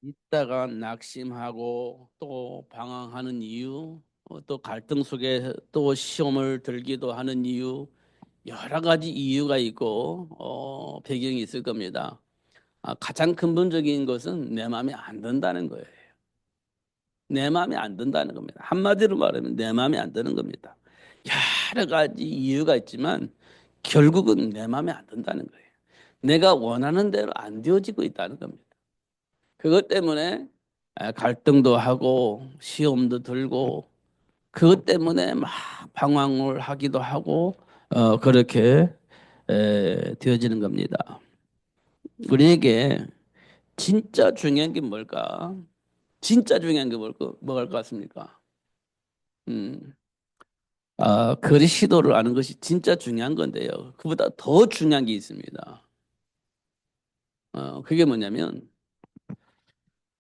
있다가 낙심하고 또 방황하는 이유, 또 갈등 속에 또 시험을 들기도 하는 이유, 여러 가지 이유가 있고 배경이 있을 겁니다. 가장 근본적인 것은 내 마음에 안 든다는 거예요. 내 마음에 안 든다는 겁니다. 한마디로 말하면 내 마음에 안 드는 겁니다. 여러 가지 이유가 있지만 결국은 내 마음에 안 든다는 거예요. 내가 원하는 대로 안 되어지고 있다는 겁니다. 그것 때문에 갈등도 하고 시험도 들고 그것 때문에 막 방황을 하기도 하고 그렇게 되어지는 겁니다. 우리에게 진짜 중요한 게 뭘까? 진짜 중요한 게 뭐가 것 같습니까? 음, 그리스도를 아는 것이 진짜 중요한 건데요. 그보다 더 중요한 게 있습니다. 그게 뭐냐면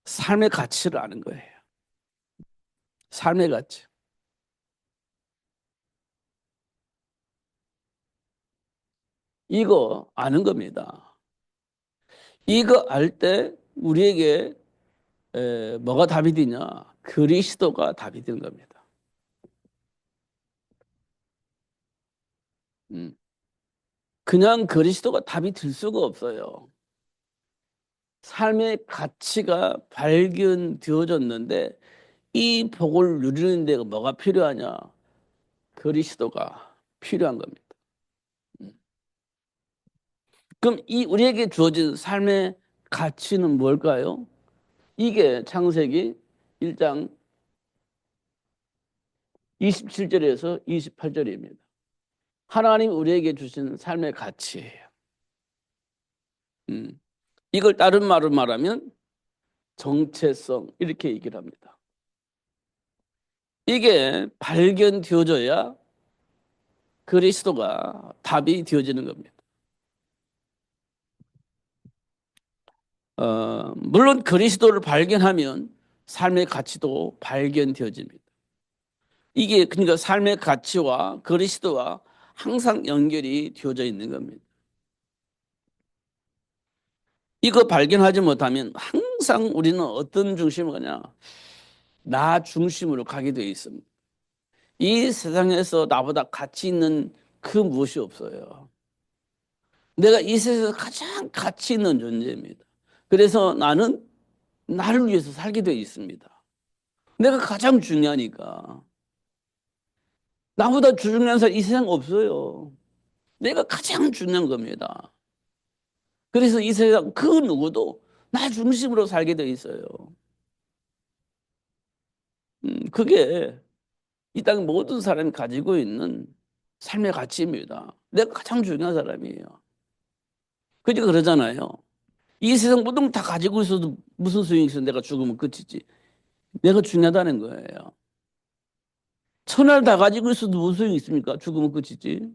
삶의 가치를 아는 거예요. 삶의 가치. 이거 아는 겁니다. 이거 알 때 우리에게 뭐가 답이 되냐? 그리스도가 답이 되는 겁니다. 음. 그냥 그리스도가 답이 될 수가 없어요. 삶의 가치가 발견되어졌는데 이 복을 누리는 데 뭐가 필요하냐? 그리스도가 필요한 겁니다. 음. 그럼 이 우리에게 주어진 삶의 가치는 뭘까요? 이게 창세기 1장 27절에서 28절입니다. 하나님 우리에게 주신 삶의 가치예요. 음. 이걸 다른 말로 말하면 정체성 이렇게 얘기를 합니다. 이게 발견되어져야 그리스도가 답이 되어지는 겁니다. 물론 그리스도를 발견하면 삶의 가치도 발견되어집니다. 이게 그러니까 삶의 가치와 그리스도와 항상 연결이 되어져 있는 겁니다. 이거 발견하지 못하면 항상 우리는 어떤 중심으로 가냐? 나 중심으로 가게 되어 있습니다. 이 세상에서 나보다 가치 있는 그 무엇이 없어요. 내가 이 세상에서 가장 가치 있는 존재입니다. 그래서 나는 나를 위해서 살게 되어 있습니다. 내가 가장 중요하니까. 나보다 중요한 사람 이 세상 없어요. 내가 가장 중요한 겁니다. 그래서 이 세상 그 누구도 나 중심으로 살게 되어 있어요. 그게 이 땅 모든 사람이 가지고 있는 삶의 가치입니다. 내가 가장 중요한 사람이에요. 그러니까 그러잖아요. 이 세상 모든 걸 다 가지고 있어도 무슨 소용이 있어? 내가 죽으면 끝이지. 내가 중요하다는 거예요. 천하를 다 가지고 있어도 무슨 소용이 있습니까? 죽으면 끝이지.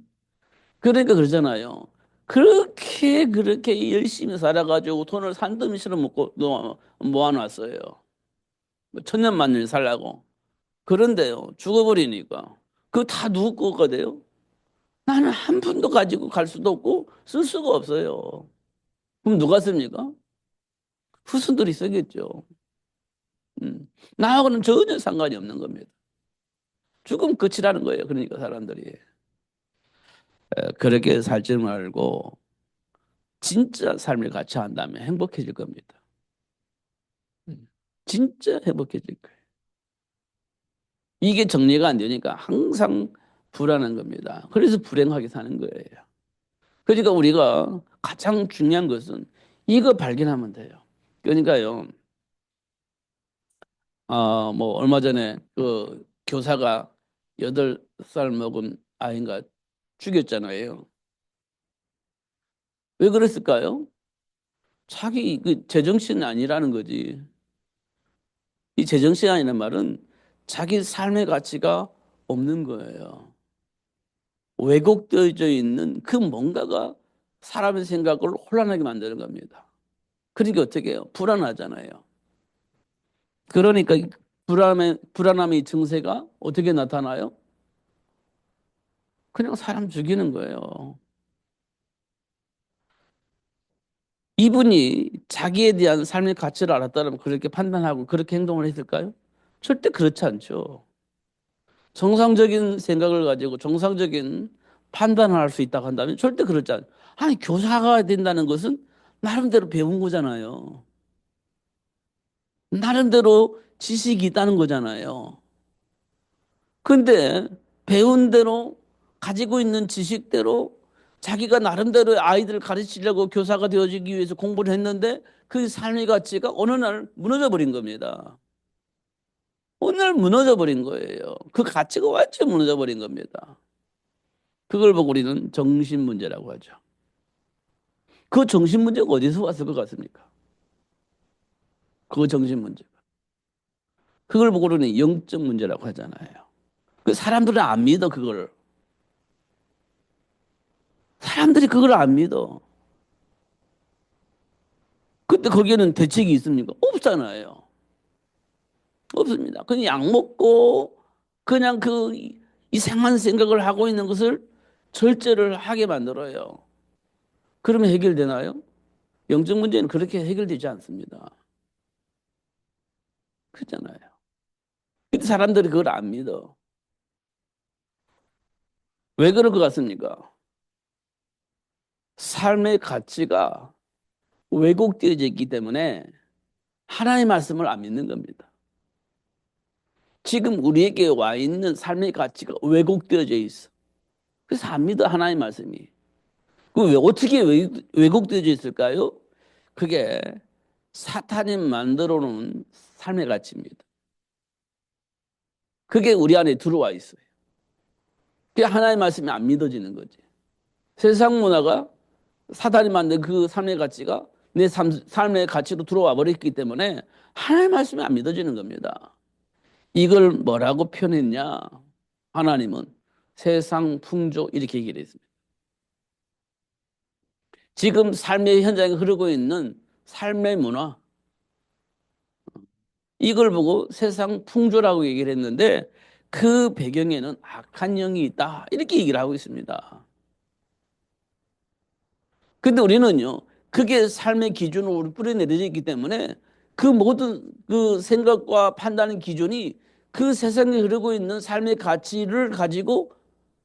그러니까 그러잖아요. 그렇게 열심히 살아가지고 돈을 산더미처럼 먹고 모아놨어요. 뭐 천년만년 살라고. 그런데요, 죽어버리니까. 그거 다 누구 거가 돼요? 나는 한 푼도 가지고 갈 수도 없고 쓸 수가 없어요. 그럼 누가 씁니까? 후손들이 쓰겠죠. 나하고는 전혀 상관이 없는 겁니다. 죽음 끝이라는 거예요. 그러니까 사람들이. 그렇게 살 줄 알고 진짜 삶을 같이 한다면 행복해질 겁니다. 음. 진짜 행복해질 거예요. 이게 정리가 안 되니까 항상 불안한 겁니다. 그래서 불행하게 사는 거예요. 그러니까 우리가 가장 중요한 것은 이거 발견하면 돼요. 그러니까요, 뭐 얼마 전에 그 교사가 8살 먹은 아이인가 죽였잖아요. 왜 그랬을까요? 자기 그 제정신이 아니라는 거지. 이 제정신이 아니란 말은 자기 삶의 가치가 없는 거예요. 왜곡되어져 있는 그 뭔가가 사람의 생각을 혼란하게 만드는 겁니다. 그러니까 어떻게 해요? 불안하잖아요. 그러니까 불안함의 증세가 어떻게 나타나요? 그냥 사람 죽이는 거예요. 이분이 자기에 대한 삶의 가치를 알았다면 그렇게 판단하고 그렇게 행동을 했을까요? 절대 그렇지 않죠. 정상적인 생각을 가지고 정상적인 판단을 할 수 있다고 한다면 절대 그렇지 않아요. 아니, 교사가 된다는 것은 나름대로 배운 거잖아요. 나름대로 지식이 있다는 거잖아요. 근데 배운 대로 가지고 있는 지식대로 자기가 나름대로 아이들을 가르치려고 교사가 되어지기 위해서 공부를 했는데 그 삶의 가치가 어느 날 무너져 버린 겁니다. 어느 날 무너져 버린 거예요. 그 가치가 완전 무너져 버린 겁니다. 그걸 보고 우리는 정신 문제라고 하죠. 그 정신 문제가 어디서 왔을 것 같습니까? 그 정신 문제가. 그걸 보고 우리는 영적 문제라고 하잖아요. 그 사람들은 안 믿어, 그걸. 사람들이 그걸 안 믿어. 근데 거기에는 대책이 있습니까? 없잖아요. 없습니다. 그냥 약 먹고 그냥 그 이상한 생각을 하고 있는 것을 절제를 하게 만들어요. 그러면 해결되나요? 영적 문제는 그렇게 해결되지 않습니다. 그렇잖아요. 근데 사람들이 그걸 안 믿어. 왜 그럴 것 같습니까? 삶의 가치가 왜곡되어져 있기 때문에 하나님의 말씀을 안 믿는 겁니다. 지금 우리에게 와 있는 삶의 가치가 왜곡되어져 있어. 그래서 안 믿어, 하나님의 말씀이. 그 왜 어떻게 왜곡되어져 있을까요? 그게 사탄이 만들어 놓은 삶의 가치입니다. 그게 우리 안에 들어와 있어요. 그게 하나님의 말씀이 안 믿어지는 거지. 세상 문화가 사탄이 만든 그 삶의 가치가 내 삶의 가치로 들어와 버렸기 때문에 하나님의 말씀이 안 믿어지는 겁니다. 이걸 뭐라고 표현했냐? 하나님은 세상 풍조 이렇게 얘기를 했습니다. 지금 삶의 현장에 흐르고 있는 삶의 문화, 이걸 보고 세상 풍조라고 얘기를 했는데 그 배경에는 악한 영이 있다, 이렇게 얘기를 하고 있습니다. 근데 우리는요, 그게 삶의 기준으로 우리 뿌려내려져 있기 때문에 그 모든 그 생각과 판단의 기준이 그 세상에 흐르고 있는 삶의 가치를 가지고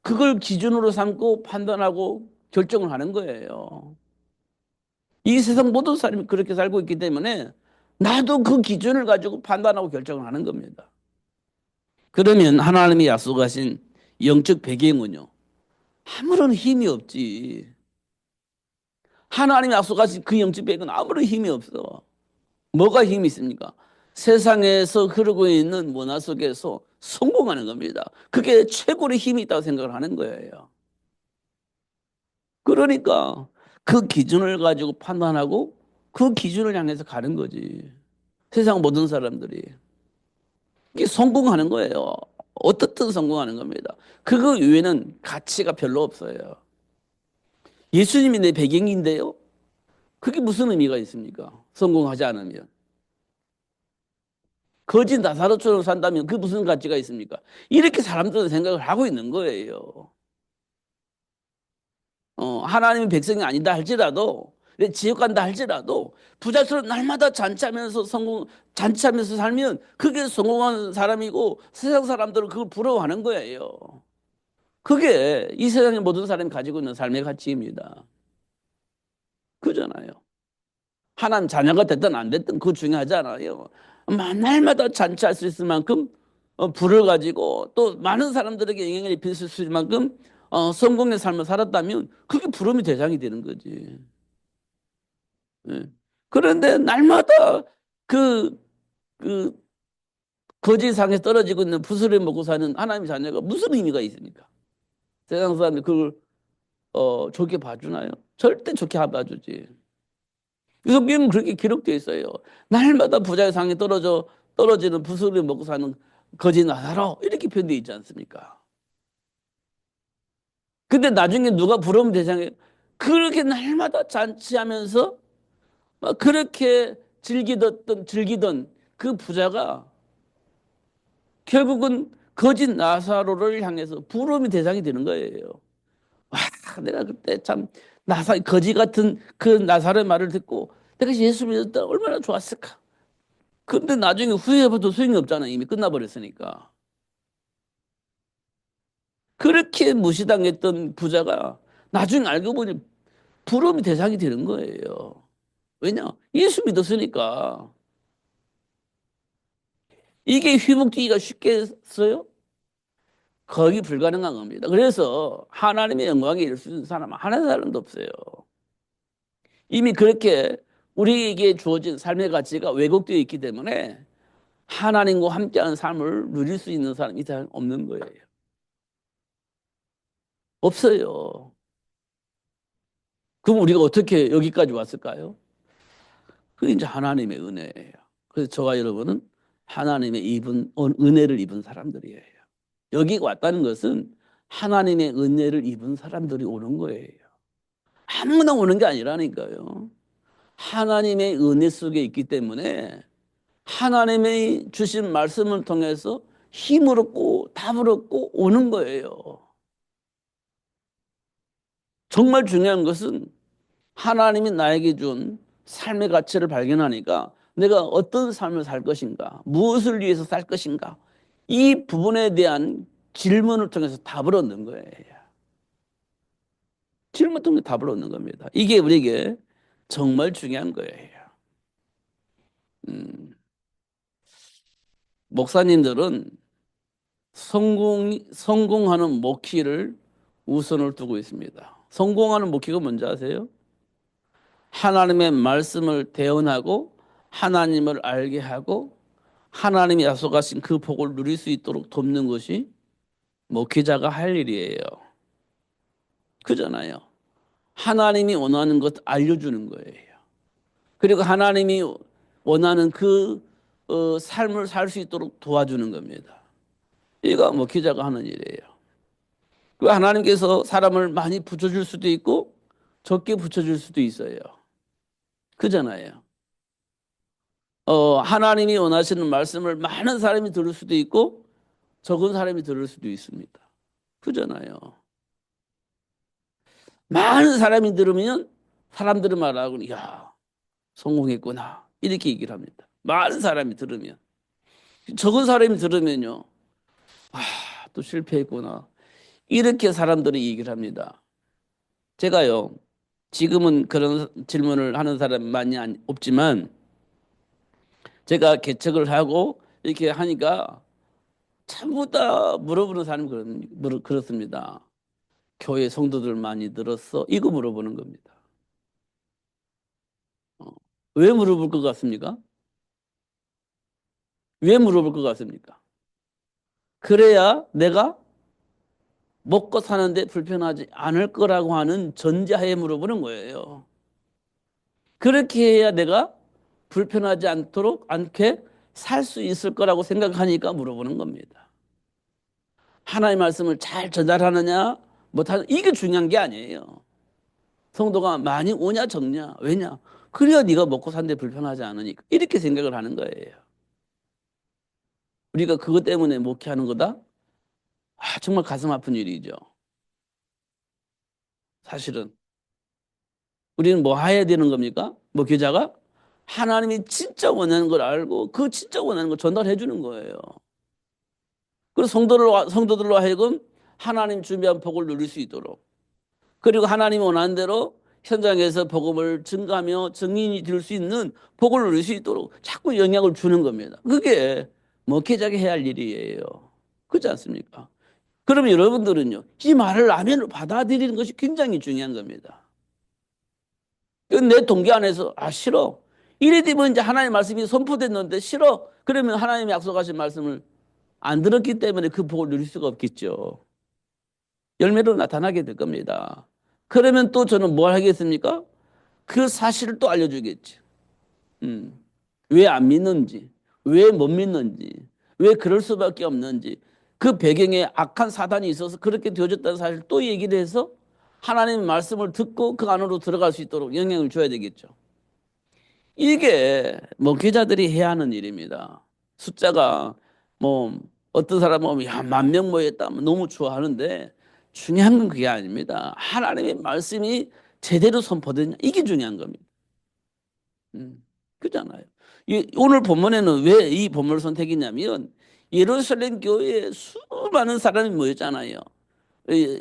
그걸 기준으로 삼고 판단하고 결정을 하는 거예요. 이 세상 모든 사람이 그렇게 살고 있기 때문에 나도 그 기준을 가지고 판단하고 결정을 하는 겁니다. 그러면 하나님이 약속하신 영적 배경은요, 아무런 힘이 없지. 하나님이 약속하신 그 영적 배경은 아무런 힘이 없어. 뭐가 힘이 있습니까? 세상에서 흐르고 있는 문화 속에서 성공하는 겁니다. 그게 최고의 힘이 있다고 생각을 하는 거예요. 그러니까 그 기준을 가지고 판단하고 그 기준을 향해서 가는 거지. 세상 모든 사람들이. 이게 성공하는 거예요. 어떻든 성공하는 겁니다. 그거 외에는 가치가 별로 없어요. 예수님이 내 배경인데요. 그게 무슨 의미가 있습니까? 성공하지 않으면. 거짓 나사로처럼 산다면 그 무슨 가치가 있습니까? 이렇게 사람들은 생각을 하고 있는 거예요. 하나님의 백성이 아니다 할지라도, 지옥 간다 할지라도, 부자처럼 날마다 잔치하면서 잔치하면서 살면 그게 성공한 사람이고 세상 사람들은 그걸 부러워하는 거예요. 그게 이 세상의 모든 사람이 가지고 있는 삶의 가치입니다. 그잖아요. 하나님 자녀가 됐든 안 됐든 그거 중요하지 않아요. 날마다 잔치할 수 있을 만큼 부를 가지고 또 많은 사람들에게 영향을 입힐 수 있을 만큼 성공의 삶을 살았다면 그게 부름의 대상이 되는 거지. 예. 그런데 날마다 그, 그 거지상에 떨어지고 있는 부스를 먹고 사는 하나님의 자녀가 무슨 의미가 있습니까? 세상 사람들이 그걸 좋게 봐주나요? 절대 좋게 안 봐주지. 성경은 그렇게 기록되어 있어요. 날마다 부자의 상에 떨어지는 부스를 먹고 사는 거지 나사로 이렇게 표현되어 있지 않습니까? 근데 나중에 누가 부러움 대상에 그렇게 날마다 잔치하면서 막 그렇게 즐기던 그 부자가 결국은 거짓 나사로를 향해서 부러움의 대상이 되는 거예요. 와, 내가 그때 참 거지 같은 그 나사로의 말을 듣고 내가 예수 믿었다 얼마나 좋았을까. 근데 나중에 후회해봐도 소용이 없잖아. 이미 끝나버렸으니까. 그렇게 무시당했던 부자가 나중에 알고 보니 부러움의 대상이 되는 거예요. 왜냐? 예수 믿었으니까. 이게 회복되기가 쉽겠어요? 거의 불가능한 겁니다. 그래서 하나님의 영광에 이를 수 있는 사람 하나 사람도 없어요. 이미 그렇게 우리에게 주어진 삶의 가치가 왜곡되어 있기 때문에 하나님과 함께하는 삶을 누릴 수 있는 사람이 이상 없는 거예요. 없어요. 그럼 우리가 어떻게 여기까지 왔을까요? 그게 이제 하나님의 은혜예요. 그래서 저와 여러분은 하나님의 은혜를 입은 사람들이에요. 여기 왔다는 것은 하나님의 은혜를 입은 사람들이 오는 거예요. 아무나 오는 게 아니라니까요. 하나님의 은혜 속에 있기 때문에 하나님의 주신 말씀을 통해서 힘을 얻고 답을 얻고 오는 거예요. 정말 중요한 것은 하나님이 나에게 준 삶의 가치를 발견하니까 내가 어떤 삶을 살 것인가, 무엇을 위해서 살 것인가, 이 부분에 대한 질문을 통해서 답을 얻는 거예요. 질문 통해 답을 얻는 겁니다. 이게 우리에게 정말 중요한 거예요. 음, 목사님들은 성공하는 목표를 우선을 두고 있습니다. 성공하는 목표가 뭔지 아세요? 하나님의 말씀을 대언하고 하나님을 알게 하고 하나님이 약속하신 그 복을 누릴 수 있도록 돕는 것이 목회자가 할 일이에요. 그잖아요. 하나님이 원하는 것 알려주는 거예요. 그리고 하나님이 원하는 그 삶을 살 수 있도록 도와주는 겁니다. 이거 목회자가 하는 일이에요. 그 하나님께서 사람을 많이 붙여줄 수도 있고 적게 붙여줄 수도 있어요. 그잖아요. 하나님이 원하시는 말씀을 많은 사람이 들을 수도 있고 적은 사람이 들을 수도 있습니다. 그잖아요. 많은 사람이 들으면 사람들은 말하고 야 성공했구나 이렇게 얘기를 합니다. 많은 사람이 들으면 적은 사람이 들으면요 또 실패했구나 이렇게 사람들이 얘기를 합니다. 제가요 지금은 그런 질문을 하는 사람이 많이 없지만 제가 개척을 하고 이렇게 하니까 전부 다 물어보는 사람이 그렇습니다. 교회 성도들 많이 들었어? 이거 물어보는 겁니다. 어. 왜 물어볼 것 같습니까? 왜 물어볼 것 같습니까? 그래야 내가 먹고 사는데 불편하지 않을 거라고 하는 전제하에 물어보는 거예요. 그렇게 해야 내가 불편하지 않게 살 수 있을 거라고 생각하니까 물어보는 겁니다. 하나님의 말씀을 잘 전달하느냐 못하느냐 이게 중요한 게 아니에요. 성도가 많이 오냐 적냐 왜냐 그래야 네가 먹고 사는데 불편하지 않으니까 이렇게 생각을 하는 거예요. 우리가 그것 때문에 목회하는 거다? 정말 가슴 아픈 일이죠. 사실은 우리는 뭐 해야 되는 겁니까? 목회자가 하나님이 진짜 원하는 걸 알고 그 진짜 원하는 걸 전달해 주는 거예요. 그리고 성도들로 하여금 하나님 준비한 복을 누릴 수 있도록 그리고 하나님이 원하는 대로 현장에서 복음을 증가하며 증인이 될 수 있는 복을 누릴 수 있도록 자꾸 영향을 주는 겁니다. 그게 목회자가 해야 할 일이에요. 그렇지 않습니까? 그러면 여러분들은요, 이 말을 아멘으로 받아들이는 것이 굉장히 중요한 겁니다. 내 동기 안에서, 싫어. 이래 되면 이제 하나님의 말씀이 선포됐는데 싫어. 그러면 하나님이 약속하신 말씀을 안 들었기 때문에 그 복을 누릴 수가 없겠죠. 열매로 나타나게 될 겁니다. 그러면 또 저는 뭘 하겠습니까? 그 사실을 또 알려주겠지. 왜 안 믿는지, 왜 못 믿는지, 왜 그럴 수밖에 없는지, 그 배경에 악한 사단이 있어서 그렇게 되어졌다는 사실을 또 얘기를 해서 하나님의 말씀을 듣고 그 안으로 들어갈 수 있도록 영향을 줘야 되겠죠. 이게 목회자들이 해야 하는 일입니다. 숫자가 뭐 어떤 사람은 야, 10,000명 모였다 너무 좋아하는데 중요한 건 그게 아닙니다. 하나님의 말씀이 제대로 선포되냐 이게 중요한 겁니다. 그잖아요. 오늘 본문에는 왜 이 본문을 선택했냐면 예루살렘 교회에 수많은 사람이 모였잖아요.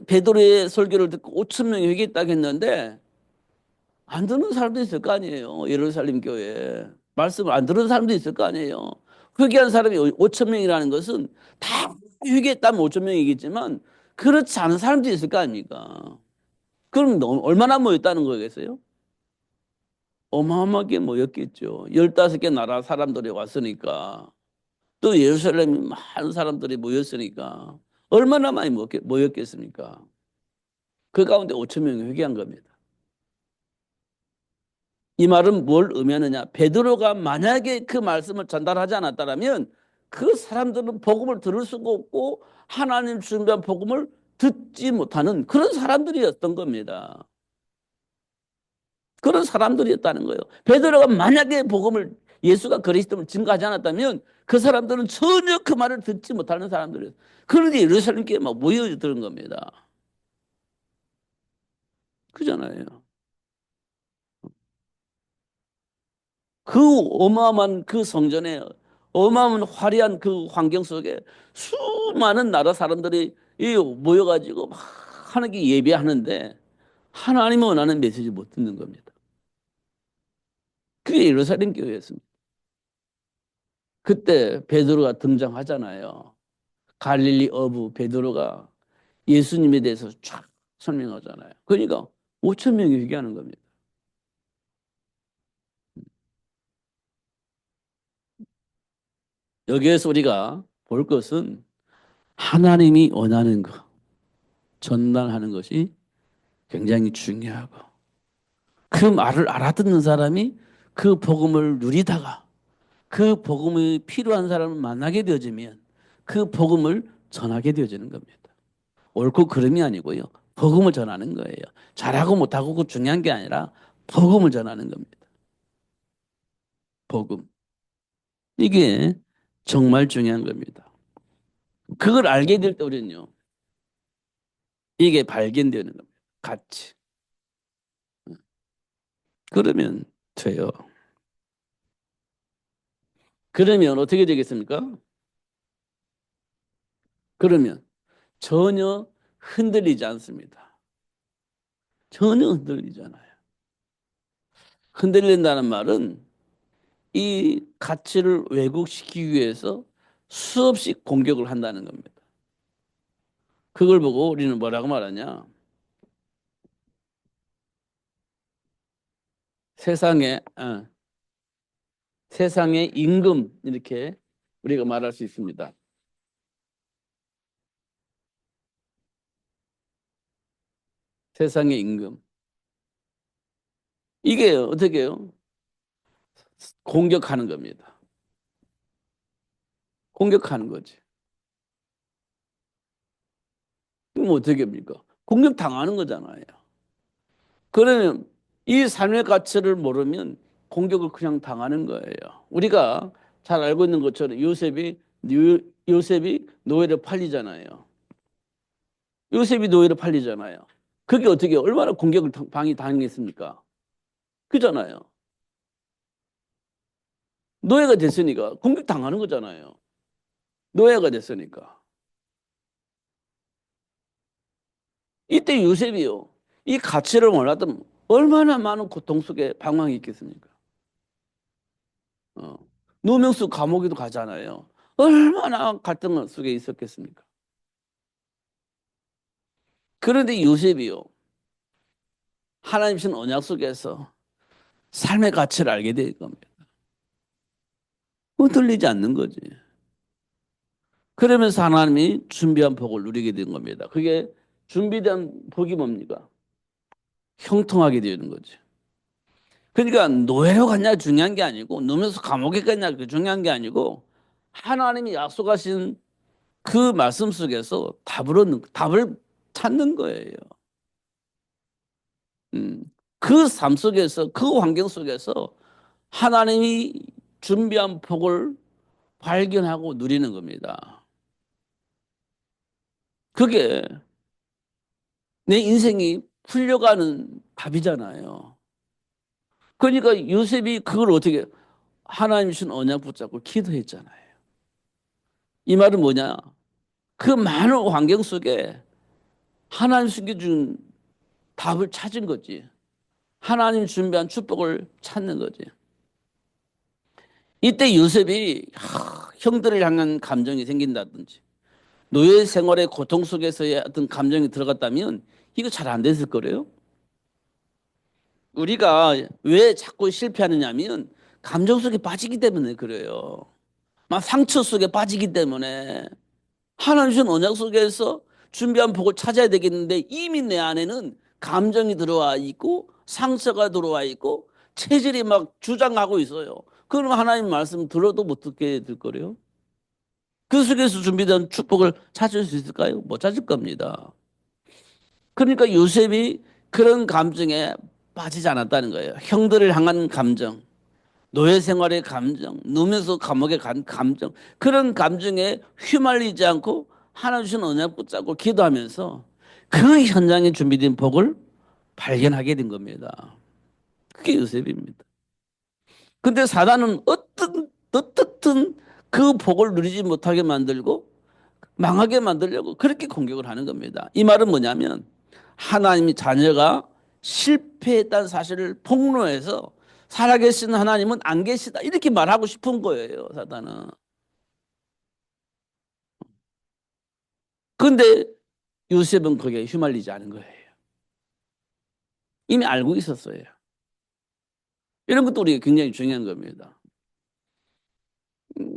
베드로의 설교를 듣고 5천 명이 회개했다고 했는데 안 듣는 사람도 있을 거 아니에요. 예루살렘 교회에. 말씀을 안 들은 사람도 있을 거 아니에요. 회개한 사람이 5천 명이라는 것은 다 회개했다면 5천 명이겠지만 그렇지 않은 사람도 있을 거 아닙니까? 그럼 얼마나 모였다는 거겠어요? 어마어마하게 모였겠죠. 15개 나라 사람들이 왔으니까. 또 예루살렘에 많은 사람들이 모였으니까. 얼마나 많이 모였겠습니까? 그 가운데 5천 명이 회개한 겁니다. 이 말은 뭘 의미하느냐? 베드로가 만약에 그 말씀을 전달하지 않았다면 그 사람들은 복음을 들을 수가 없고 하나님 준비한 복음을 듣지 못하는 그런 사람들이었던 겁니다. 그런 사람들이었다는 거예요. 베드로가 만약에 복음을 예수가 그리스도를 증거하지 않았다면 그 사람들은 전혀 그 말을 듣지 못하는 사람들이에요. 그런데 예루살렘 교회에 막 모여드는 겁니다. 그잖아요. 그 어마어마한 그 성전에 어마어마한 화려한 그 환경 속에 수많은 나라 사람들이 모여가지고 막 하나님께 예배하는데 하나님이 원하는 메시지 못 듣는 겁니다. 그게 예루살렘 교회였습니다. 그때 베드로가 등장하잖아요. 갈릴리 어부 베드로가 예수님에 대해서 쫙 설명하잖아요. 그러니까 5천 명이 회개하는 겁니다. 여기에서 우리가 볼 것은 하나님이 원하는 것, 전달하는 것이 굉장히 중요하고 그 말을 알아듣는 사람이 그 복음을 누리다가 그 복음이 필요한 사람을 만나게 되어지면 그 복음을 전하게 되어지는 겁니다. 옳고 그름이 아니고요. 복음을 전하는 거예요. 잘하고 못하고 그 중요한 게 아니라 복음을 전하는 겁니다. 복음. 이게 정말 중요한 겁니다. 그걸 알게 될 때 우리는요. 이게 발견되는 겁니다. 같이. 그러면 돼요. 그러면 어떻게 되겠습니까? 그러면 전혀 흔들리지 않습니다. 전혀 흔들리잖아요. 흔들린다는 말은 이 가치를 왜곡시키기 위해서 수없이 공격을 한다는 겁니다. 그걸 보고 우리는 뭐라고 말하냐? 세상에 세상의 임금 이렇게 우리가 말할 수 있습니다. 세상의 임금. 이게 어떻게 해요? 공격하는 겁니다. 공격하는 거지. 그럼 어떻게 합니까? 공격 당하는 거잖아요. 그러면 이 삶의 가치를 모르면 공격을 그냥 당하는 거예요. 우리가 잘 알고 있는 것처럼 요셉이 노예로 팔리잖아요. 요셉이 노예로 팔리잖아요. 그게 어떻게 얼마나 공격을 방이 당했습니까? 그잖아요. 노예가 됐으니까 공격 당하는 거잖아요. 노예가 됐으니까. 이때 요셉이요. 이 가치를 몰랐다면 얼마나 많은 고통 속에 방황이 있겠습니까? 어. 누명수 감옥에도 가잖아요. 얼마나 갈등 속에 있었겠습니까? 그런데 요셉이요. 하나님 신 언약 속에서 삶의 가치를 알게 될 겁니다. 흔들리지 않는 거지. 그러면서 하나님이 준비한 복을 누리게 된 겁니다. 그게 준비된 복이 뭡니까? 형통하게 되는 거죠. 그러니까 노예로 갔냐 중요한 게 아니고 누면서 감옥에 갔냐 그 중요한 게 아니고 하나님이 약속하신 그 말씀 속에서 답을 찾는 거예요. 음. 그 삶 속에서 그 환경 속에서 하나님이 준비한 복을 발견하고 누리는 겁니다. 그게 내 인생이 풀려가는 답이잖아요. 그러니까 요셉이 그걸 어떻게 하나님 주신 언약 붙잡고 기도했잖아요. 이 말은 뭐냐? 그 많은 환경 속에 하나님 숨겨준 답을 찾은 거지. 하나님 준비한 축복을 찾는 거지. 이때 요셉이 형들을 향한 감정이 생긴다든지 노예 생활의 고통 속에서의 어떤 감정이 들어갔다면 이거 잘 안 됐을 거래요. 우리가 왜 자꾸 실패하느냐면 감정 속에 빠지기 때문에 그래요. 막 상처 속에 빠지기 때문에 하나님 주신 언약 속에서 준비한 복을 찾아야 되겠는데 이미 내 안에는 감정이 들어와 있고 상처가 들어와 있고 체질이 막 주장하고 있어요. 그럼 하나님 말씀 들어도 못 듣게 될 거래요. 그 속에서 준비된 축복을 찾을 수 있을까요? 못 찾을 겁니다. 그러니까 요셉이 그런 감정에 빠지지 않았다는 거예요. 형들을 향한 감정, 노예 생활의 감정, 누면서 감옥에 간 감정, 그런 감정에 휘말리지 않고 하나 주신 언약 붙잡고 기도하면서 그 현장에 준비된 복을 발견하게 된 겁니다. 그게 요셉입니다. 근데 사단은 어떻든 그 복을 누리지 못하게 만들고 망하게 만들려고 그렇게 공격을 하는 겁니다. 이 말은 뭐냐면 하나님이 자녀가 실패했다는 사실을 폭로해서 살아계신 하나님은 안 계시다 이렇게 말하고 싶은 거예요. 사단은. 그런데 요셉은 거기에 휘말리지 않은 거예요. 이미 알고 있었어요. 이런 것도 우리가 굉장히 중요한 겁니다.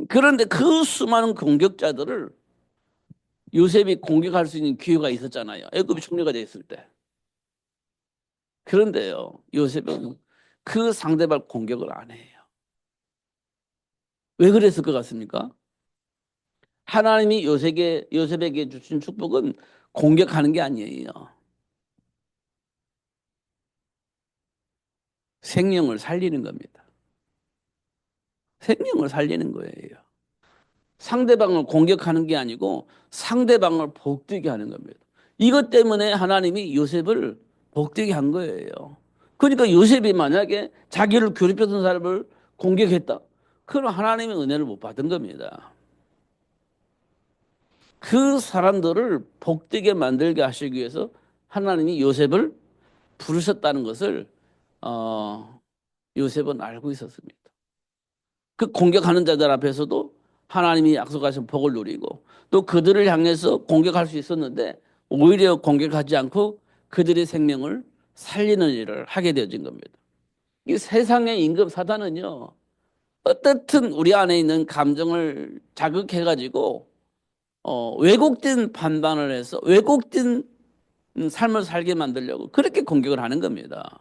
그런데 그 수많은 공격자들을 요셉이 공격할 수 있는 기회가 있었잖아요. 애굽이 총리가 됐을 때. 그런데요, 요셉은 그 상대방 공격을 안 해요. 왜 그랬을 것 같습니까? 하나님이 요셉에게 주신 축복은 공격하는 게 아니에요. 생명을 살리는 겁니다. 생명을 살리는 거예요. 상대방을 공격하는 게 아니고 상대방을 복되게 하는 겁니다. 이것 때문에 하나님이 요셉을 복되게 한 거예요. 그러니까 요셉이 만약에 자기를 괴롭혔던 사람을 공격했다. 그럼 하나님의 은혜를 못 받은 겁니다. 그 사람들을 복되게 만들게 하시기 위해서 하나님이 요셉을 부르셨다는 것을 요셉은 알고 있었습니다. 그 공격하는 자들 앞에서도 하나님이 약속하신 복을 누리고 또 그들을 향해서 공격할 수 있었는데 오히려 공격하지 않고 그들의 생명을 살리는 일을 하게 되어진 겁니다. 이 세상의 임금 사단은요, 어떻든 우리 안에 있는 감정을 자극해가지고 왜곡된 판단을 해서 왜곡된 삶을 살게 만들려고 그렇게 공격을 하는 겁니다.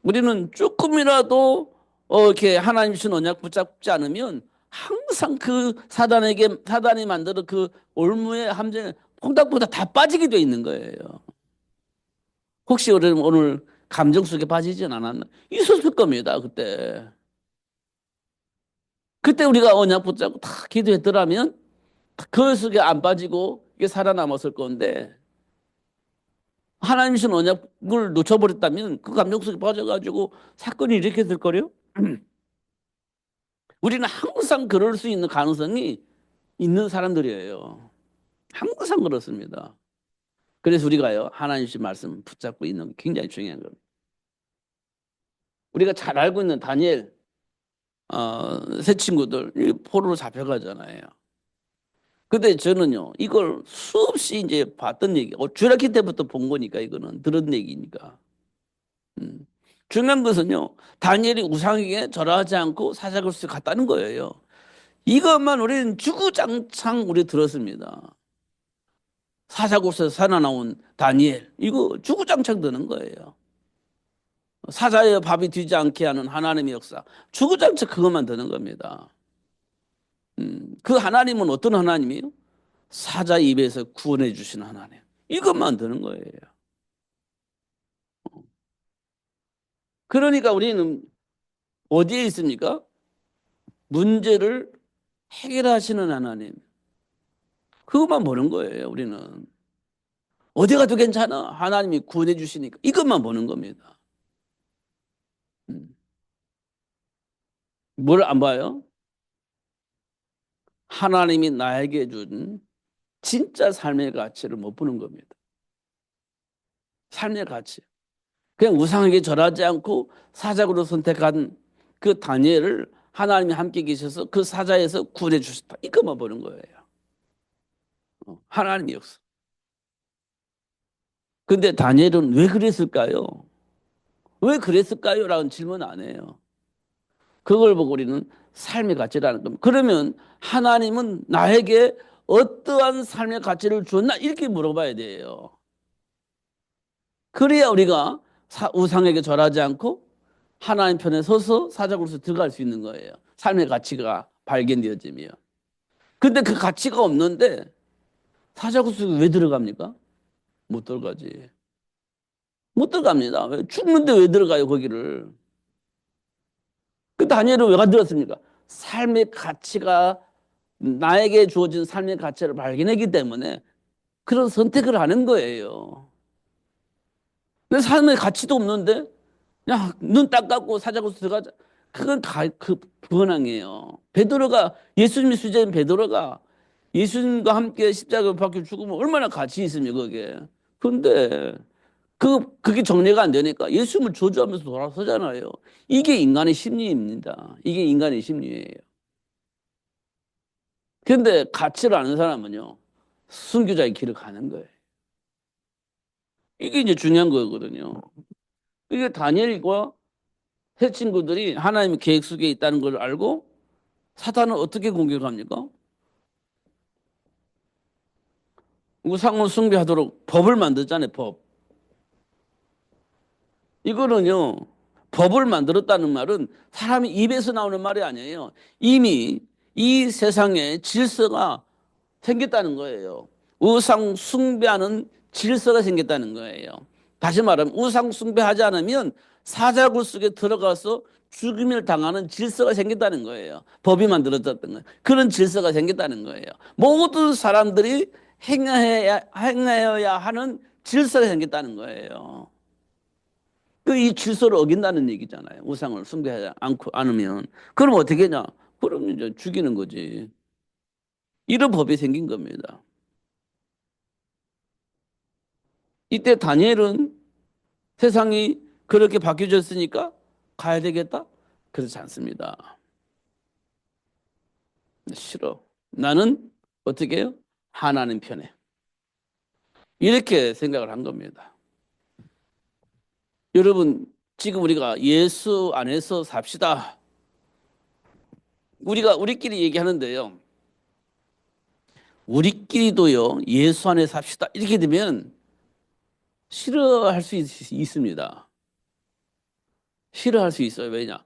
우리는 조금이라도 이렇게 하나님 주신 언약 붙잡지 않으면 항상 그 사단이 만드는 그 올무의 함정에 콩닥콩닥 다 빠지게 돼 있는 거예요. 혹시 여러분 오늘 감정 속에 빠지진 않았나? 있었을 겁니다. 그때 우리가 언약 붙잡고 다 기도했더라면 그 속에 안 빠지고 이게 살아남았을 건데 하나님 주신 언약을 놓쳐버렸다면 그 감정 속에 빠져가지고 사건이 이렇게 될 거래요? 우리는 항상 그럴 수 있는 가능성이 있는 사람들이에요. 항상 그렇습니다. 그래서 우리가요, 하나님 주신 말씀 붙잡고 있는 게 굉장히 중요한 겁니다. 우리가 잘 알고 있는 다니엘, 새 친구들, 포로로 잡혀가잖아요. 근데 저는요, 이걸 수없이 이제 봤던 얘기, 주라기 때부터 본 거니까 이거는 들은 얘기니까. 음. 중요한 것은요, 다니엘이 우상에게 절하지 않고 사자굴수에 갔다는 거예요. 이것만 우리는 주구장창 우리 들었습니다. 사자굴에서 살아나온 다니엘 이거 주구장창 드는 거예요. 사자의 밥이 되지 않게 하는 하나님의 역사 주구장창 그것만 드는 겁니다. 그 하나님은 어떤 하나님이에요? 사자 입에서 구원해 주신 하나님 이것만 드는 거예요. 그러니까 우리는 어디에 있습니까? 문제를 해결하시는 하나님 그것만 보는 거예요. 우리는 어디 가도 괜찮아 하나님이 구원해 주시니까 이것만 보는 겁니다. 뭘 안 봐요? 하나님이 나에게 준 진짜 삶의 가치를 못 보는 겁니다. 삶의 가치. 그냥 우상에게 절하지 않고 사자구로 선택한 그 다니엘을 하나님이 함께 계셔서 그 사자에서 구원해 주셨다. 이것만 보는 거예요. 하나님의 역사. 근데 다니엘은 왜 그랬을까요? 왜 그랬을까요? 라는 질문 안 해요. 그걸 보고 우리는 삶의 가치라는 겁니다. 그러면 하나님은 나에게 어떠한 삶의 가치를 줬나? 이렇게 물어봐야 돼요. 그래야 우리가 우상에게 절하지 않고 하나님 편에 서서 사자굴에서 들어갈 수 있는 거예요. 삶의 가치가 발견되어지면. 근데 그 가치가 없는데 사자굴에서 왜 들어갑니까? 못 들어가지. 못 들어갑니다. 왜? 죽는데 왜 들어가요, 거기를? 그 다니엘은 왜 들었습니까? 삶의 가치가 나에게 주어진 삶의 가치를 발견했기 때문에 그런 선택을 하는 거예요. 내 삶의 가치도 없는데 그냥 눈 딱 감고 사자굴에서 들어가자. 그건 번항이에요. 베드로가 예수님이 수제인 베드로가 예수님과 함께 십자가를 박혀 죽으면 얼마나 가치 있습니까, 그게. 그런데 그게 정리가 안 되니까 예수님을 저주하면서 돌아서잖아요. 이게 인간의 심리입니다. 이게 인간의 심리예요. 그런데 가치를 아는 사람은요, 순교자의 길을 가는 거예요. 이게 이제 중요한 거거든요. 이게 다니엘과 새 친구들이 하나님의 계획 속에 있다는 걸 알고 사탄은 어떻게 공격합니까? 우상을 숭배하도록 법을 만들잖아요, 법. 이거는요, 법을 만들었다는 말은 사람이 입에서 나오는 말이 아니에요. 이미 이 세상에 질서가 생겼다는 거예요. 우상 숭배하는 질서가 생겼다는 거예요. 다시 말하면 우상 숭배하지 않으면 사자굴 속에 들어가서 죽임을 당하는 질서가 생겼다는 거예요. 법이 만들어졌던 거예요. 그런 질서가 생겼다는 거예요. 모든 사람들이 행해야 하는 질서가 생겼다는 거예요. 그 이 질서를 어긴다는 얘기잖아요. 우상을 숭배하지 않으면. 그럼 어떻게 하냐? 그럼 이제 죽이는 거지. 이런 법이 생긴 겁니다. 이때 다니엘은 세상이 그렇게 바뀌어졌으니까 가야 되겠다? 그렇지 않습니다. 싫어. 나는 어떻게 해요? 하나님 편에. 이렇게 생각을 한 겁니다. 여러분, 지금 우리가 예수 안에서 삽시다. 우리끼리 얘기하는데요. 우리끼리도요, 예수 안에 삽시다. 이렇게 되면 싫어할 수 있습니다. 싫어할 수 있어요. 왜냐?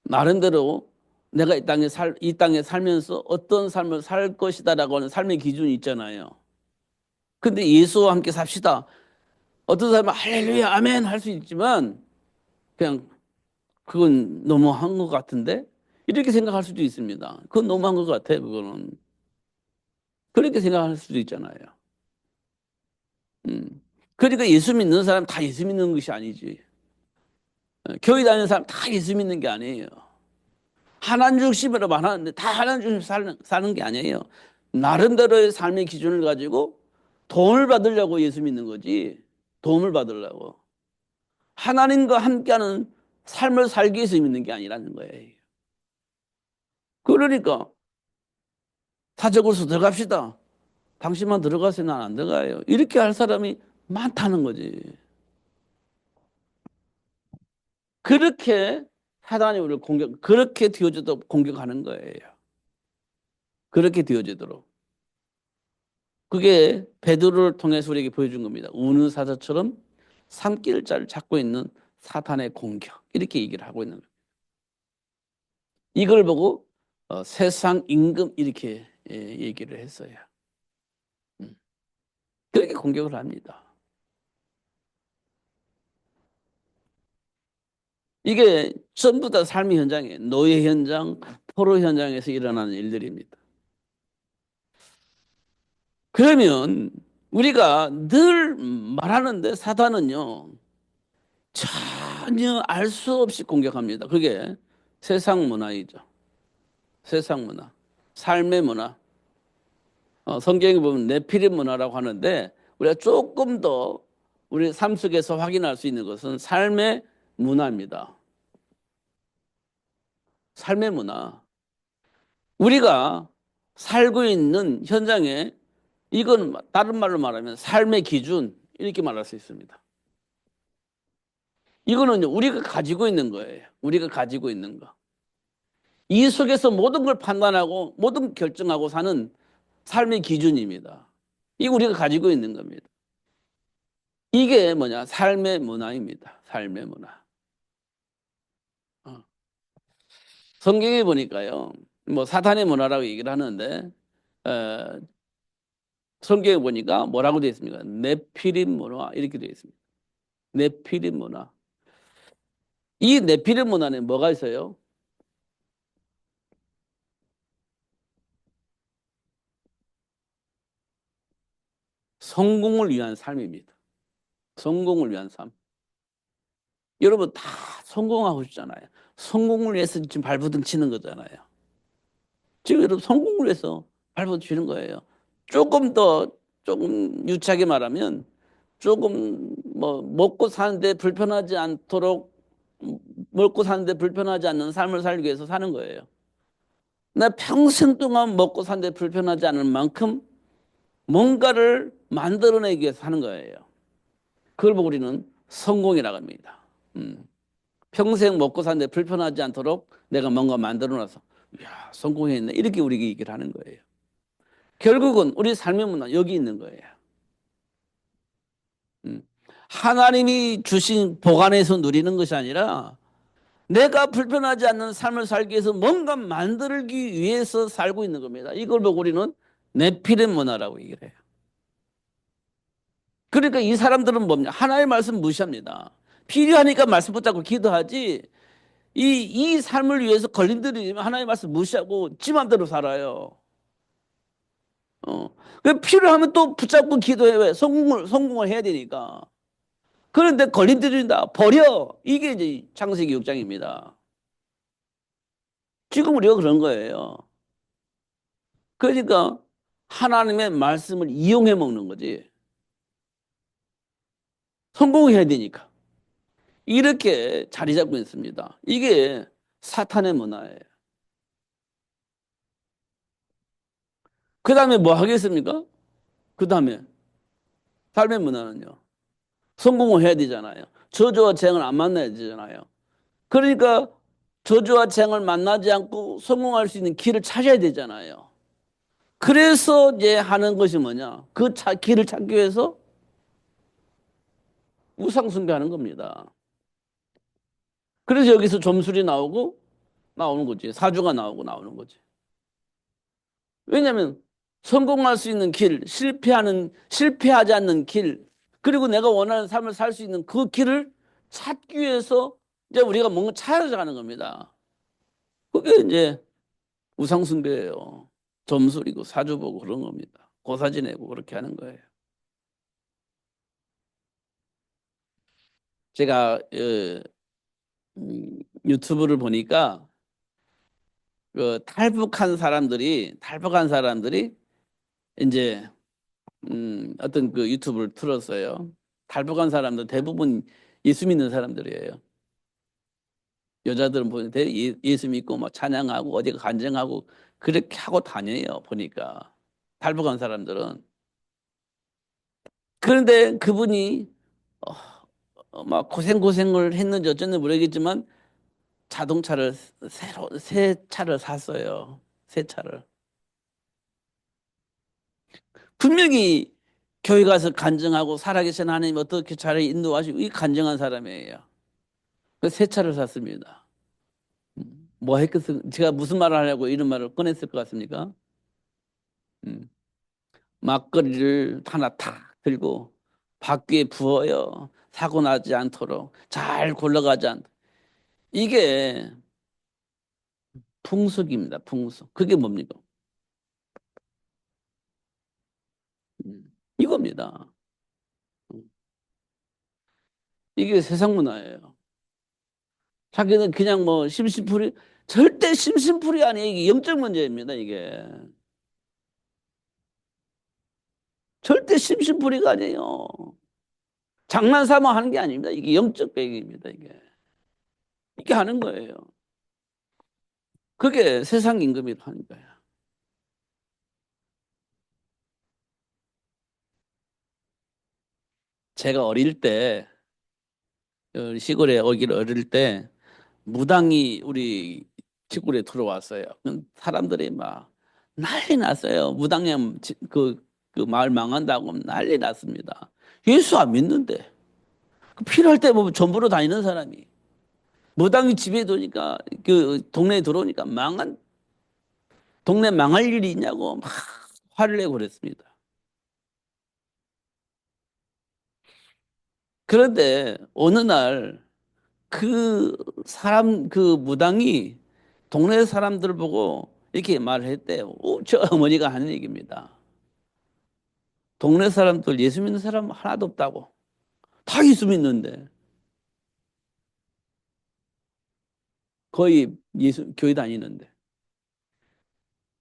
나름대로 내가 이 땅에 살면서 어떤 삶을 살 것이다라고 하는 삶의 기준이 있잖아요. 근데 예수와 함께 삽시다. 어떤 사람은 할렐루야, 아멘 할 수 있지만 그냥 그건 너무한 것 같은데? 이렇게 생각할 수도 있습니다. 그건 너무한 것 같아, 그거는. 그렇게 생각할 수도 있잖아요. 음. 그러니까 예수 믿는 사람 다 예수 믿는 것이 아니지. 교회 다니는 사람 다 예수 믿는 게 아니에요. 하나님 중심으로 말하는데 다 하나님 중심 사는 게 아니에요. 나름대로의 삶의 기준을 가지고 도움을 받으려고 예수 믿는 거지. 도움을 받으려고. 하나님과 함께하는 삶을 살기 위해서 믿는 게 아니라는 거예요. 그러니까 사적으로서 들어갑시다. 당신만 들어가서 난 안 들어가요. 이렇게 할 사람이 많다는 거지. 그렇게 사단이 우리를 그렇게 뒤어져도 공격하는 거예요. 그렇게 뒤어지도록. 그게 베드로를 통해서 우리에게 보여준 겁니다. 우는 사자처럼 산길 자를 찾고 있는 사탄의 공격. 이렇게 얘기를 하고 있는 거예요. 이걸 보고 세상 임금 이렇게 얘기를 했어요. 음. 그렇게 공격을 합니다. 이게 전부 다 삶의 현장이에요. 노예 현장, 포로 현장에서 일어나는 일들입니다. 그러면 우리가 늘 말하는데 사단은요, 전혀 알 수 없이 공격합니다. 그게 세상 문화이죠. 세상 문화. 삶의 문화. 성경에 보면 네피림 문화라고 하는데 우리가 조금 더 우리 삶 속에서 확인할 수 있는 것은 삶의 문화입니다. 삶의 문화. 우리가 살고 있는 현장에 이건 다른 말로 말하면 삶의 기준 이렇게 말할 수 있습니다. 이거는 우리가 가지고 있는 거예요. 우리가 가지고 있는 거. 이 속에서 모든 걸 판단하고 모든 결정하고 사는 삶의 기준입니다. 이거 우리가 가지고 있는 겁니다. 이게 뭐냐? 삶의 문화입니다. 삶의 문화. 어. 성경에 보니까요. 뭐 사탄의 문화라고 얘기를 하는데 어, 성경에 보니까 뭐라고 되어 있습니까? 네피림 문화 이렇게 되어 있습니다. 네피림 문화. 이 네피림 문화는 뭐가 있어요? 성공을 위한 삶입니다. 성공을 위한 삶. 여러분 다 성공하고 싶잖아요. 성공을 위해서 지금 발버둥 치는 거잖아요. 지금 여러분 성공을 위해서 발버둥 치는 거예요. 조금 더 조금 유치하게 말하면 조금 뭐 먹고 사는데 불편하지 않도록 먹고 사는데 불편하지 않는 삶을 살기 위해서 사는 거예요. 나 평생 동안 먹고 사는데 불편하지 않을 만큼 뭔가를 만들어내기 위해서 사는 거예요. 그걸 보고 우리는 성공이라고 합니다. 평생 먹고 사는데 불편하지 않도록 내가 뭔가 만들어놔서 이야 성공했네 이렇게 우리가 얘기를 하는 거예요. 결국은 우리 삶의 문화 여기 있는 거예요. 음. 하나님이 주신 복 안에서 누리는 것이 아니라 내가 불편하지 않는 삶을 살기 위해서 뭔가 만들기 위해서 살고 있는 겁니다. 이걸 보고 우리는 네피lim 문화라고 얘기를 해요. 그러니까 이 사람들은 뭡니까? 하나님의 말씀 무시합니다. 필요하니까 말씀 붙잡고 기도하지 이 삶을 위해서 걸림들이 하나님의 말씀 무시하고 지 맘대로 살아요. 그 필요하면 또 붙잡고 기도해. 왜? 성공을 해야 되니까. 그런데 걸림돌린다. 버려. 이게 이제 창세기 6장입니다. 지금 우리가 그런 거예요. 그러니까 하나님의 말씀을 이용해 먹는 거지. 성공해야 되니까. 이렇게 자리 잡고 있습니다. 이게 사탄의 문화예요. 그 다음에 뭐 하겠습니까? 그 다음에 삶의 문화는요. 성공을 해야 되잖아요. 저주와 재앙을 안 만나야 되잖아요. 그러니까 저주와 재앙을 만나지 않고 성공할 수 있는 길을 찾아야 되잖아요. 그래서 이제 하는 것이 뭐냐? 길을 찾기 위해서 우상숭배하는 겁니다. 그래서 여기서 점술이 나오고 나오는 거지. 사주가 나오고 나오는 거지. 왜냐하면 성공할 수 있는 길, 실패하지 않는 길, 그리고 내가 원하는 삶을 살 수 있는 그 길을 찾기 위해서 이제 우리가 뭔가 찾아가는 겁니다. 그게 이제 우상숭배예요. 점술이고 사주 보고 그런 겁니다. 고사 지내고 그렇게 하는 거예요. 제가 유튜브를 보니까 그 탈북한 사람들이 이제 어떤 그 유튜브를 틀었어요. 탈북한 사람들 대부분 예수 믿는 사람들이에요. 여자들은 보니까 예수 믿고 막 찬양하고 어디 간증하고 그렇게 하고 다녀요. 보니까 탈북한 사람들은 그런데 그분이 어, 막 고생을 했는지 어쩐지 모르겠지만 자동차를 새 차를 샀어요. 새 차를. 분명히 교회 가서 간증하고 살아계신 하나님 어떻게 잘 인도하시고 이 간증한 사람이에요. 그새 차를 샀습니다. 뭐 했겠어? 제가 무슨 말을 하려고 이런 말을 꺼냈을 것 같습니까? 음. 막걸리를 하나 탁 들고 바퀴에 부어요. 사고 나지 않도록 잘 굴러가지 않도록. 이게 풍속입니다. 풍속. 그게 뭡니까? 이겁니다. 이게 세상 문화예요. 자기는 그냥 뭐 심심풀이 절대 심심풀이 아니에요. 이게 영적 문제입니다. 이게 절대 심심풀이가 아니에요. 장난삼아 하는 게 아닙니다. 이게 영적 배경입니다. 이게 하는 거예요. 그게 세상 임금이 하는 거예요. 제가 어릴 때 시골에 오길 어릴 때 무당이 우리 시골에 들어왔어요. 사람들이 막 난리 났어요. 무당님 그 마을 망한다고 난리 났습니다. 예수 안 믿는데 그 필요할 때 뭐 전부로 다니는 사람이 무당이 집에 들어오니까 그 동네에 들어오니까 망한 동네 망할 일이 있냐고 막 화를 내고 그랬습니다. 그런데 어느 날 그 사람 그 무당이 동네 사람들 보고 이렇게 말을 했대요. 저 어머니가 하는 얘기입니다. 동네 사람들 예수 믿는 사람 하나도 없다고. 다 예수 믿는데 거의 예수 교회 다니는데.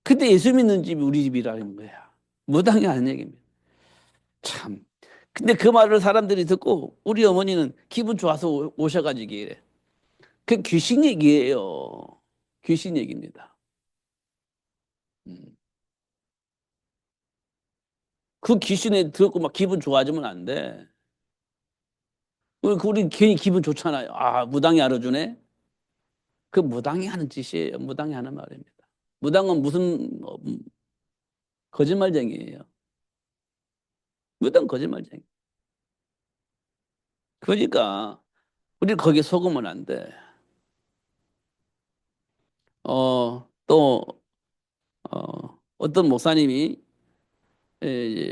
근데 예수 믿는 집이 우리 집이라는 거야. 무당이 하는 얘기입니다. 참. 근데 그 말을 사람들이 듣고 우리 어머니는 기분 좋아서 오셔가지고 이래. 그 귀신 얘기예요. 귀신 얘기입니다. 음. 그 귀신에 듣고 막 기분 좋아지면 안 돼. 우리 괜히 기분 좋잖아요. 아, 무당이 알아주네? 그 무당이 하는 짓이에요. 무당이 하는 말입니다. 무당은 무슨 거짓말쟁이에요. 무당 거짓말쟁이. 그러니까 우리 거기에 속으면 안 돼. 또 어떤 목사님이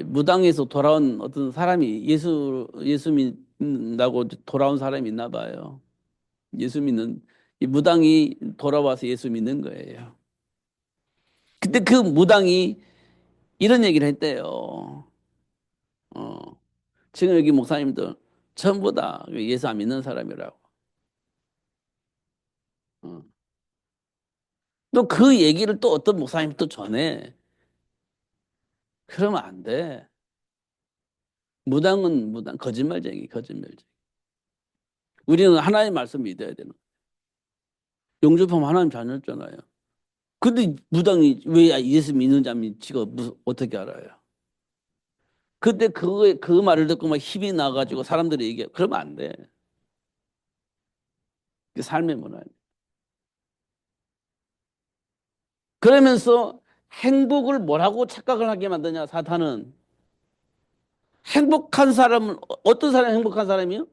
무당에서 돌아온 어떤 사람이 예수 믿는다고 돌아온 사람이 있나 봐요. 예수 믿는 이 무당이 돌아와서 예수 믿는 거예요. 근데 그 무당이 이런 얘기를 했대요. 어, 지금 여기 목사님들 전부 다 예수 안 믿는 사람이라고. 어. 또 그 얘기를 또 어떤 목사님이 또 전해. 그러면 안 돼. 무당은 무당, 거짓말쟁이, 거짓말쟁이. 우리는 하나님 말씀 믿어야 되는. 영접하면 하나님 자녀잖아요. 근데 무당이 왜 예수 믿는지 안 믿지가 어떻게 알아요? 근데 그 말을 듣고 막 힘이 나가지고 사람들이 얘기해. 그러면 안 돼. 그 삶의 문화. 그러면서 행복을 뭐라고 착각을 하게 만드냐, 사탄은. 행복한 사람은, 어떤 사람이 행복한 사람이요?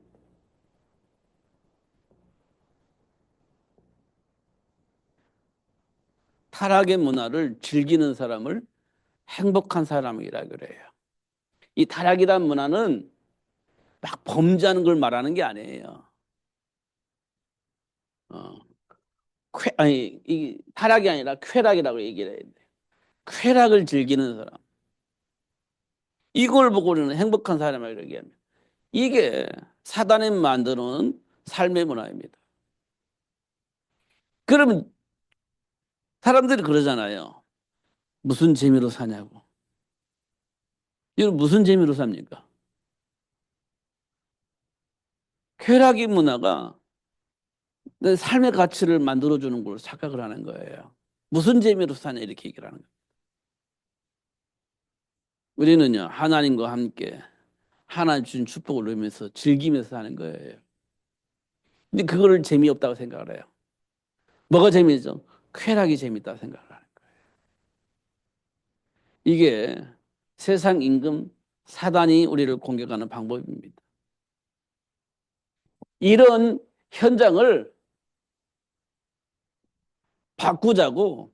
타락의 문화를 즐기는 사람을 행복한 사람이라 그래요. 이 타락이란 문화는 막 범죄하는 걸 말하는 게 아니에요. 어, 아니, 이 타락이 아니라 쾌락이라고 얘기를 해야 돼. 쾌락을 즐기는 사람. 이걸 보고 우리는 행복한 사람이라고 얘기합니다. 이게 사단이 만드는 삶의 문화입니다. 그러면 사람들이 그러잖아요. 무슨 재미로 사냐고. 이건 무슨 재미로 삽니까? 쾌락의 문화가 내 삶의 가치를 만들어주는 걸 착각을 하는 거예요. 무슨 재미로 사냐 이렇게 얘기를 하는 거예요. 우리는요 하나님과 함께 하나님 주신 축복을 누리면서 즐기면서 사는 거예요. 근데 그거를 재미없다고 생각을 해요. 뭐가 재미있죠? 쾌락이 재밌다고 생각을 하는 거예요. 이게 세상 임금 사단이 우리를 공격하는 방법입니다. 이런 현장을 바꾸자고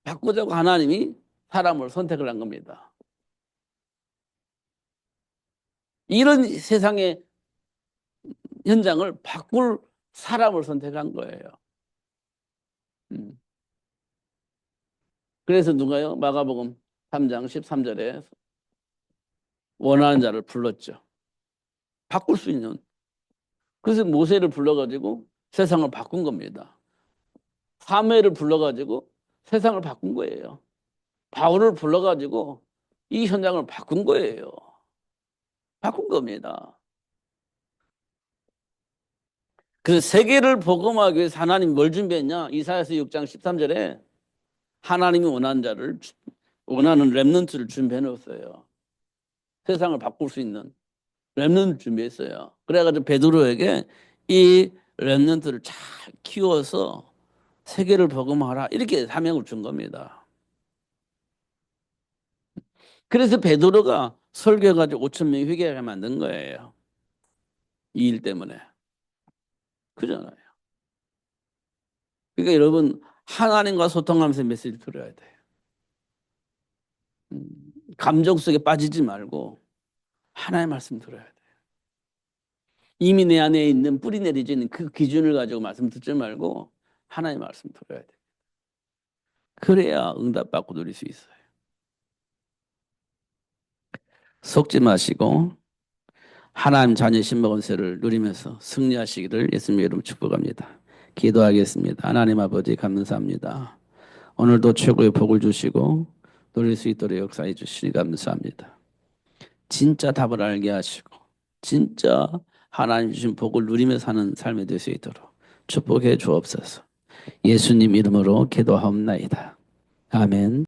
하나님이 사람을 선택을 한 겁니다. 이런 세상의 현장을 바꿀 사람을 선택한 거예요. 음. 그래서 누가요? 마가복음 3장 13절에 원하는 자를 불렀죠. 바꿀 수 있는. 그래서 모세를 불러가지고 세상을 바꾼 겁니다. 사무엘을 불러가지고 세상을 바꾼 거예요. 바울을 불러가지고 이 현장을 바꾼 거예요. 바꾼 겁니다. 그래서 세계를 복음하기 위해서 하나님 뭘 준비했냐? 이사야서 6장 13절에 하나님이 원하는 자를, 원하는 렘넌트를 준비해 놓았어요. 세상을 바꿀 수 있는 렘넌트를 준비했어요. 그래가지고 베드로에게 이 렘넌트를 잘 키워서 세계를 복음하라, 이렇게 사명을 준 겁니다. 그래서 베드로가 설교해가지고 5천 명이 회개하게 만든 거예요. 이 일 때문에. 그잖아요. 그러니까 여러분, 하나님과 소통하면서 메시지를 들어야 돼요. 음, 감정 속에 빠지지 말고 하나의 말씀 들어야 돼요. 이미 내 안에 있는 뿌리 내리지 있는 그 기준을 가지고 말씀 듣지 말고 하나의 말씀 들어야 돼요. 그래야 응답받고 누릴 수 있어요. 속지 마시고 하나님 자녀 신먹은새를 누리면서 승리하시기를 예수님의 이름으로 축복합니다. 기도하겠습니다. 하나님 아버지 감사합니다. 오늘도 최고의 복을 주시고 누릴 수 있도록 역사해 주시니 감사합니다. 진짜 답을 알게 하시고 진짜 하나님 주신 복을 누리며 사는 삶이 될 수 있도록 축복해 주옵소서. 예수님 이름으로 기도하옵나이다. 아멘.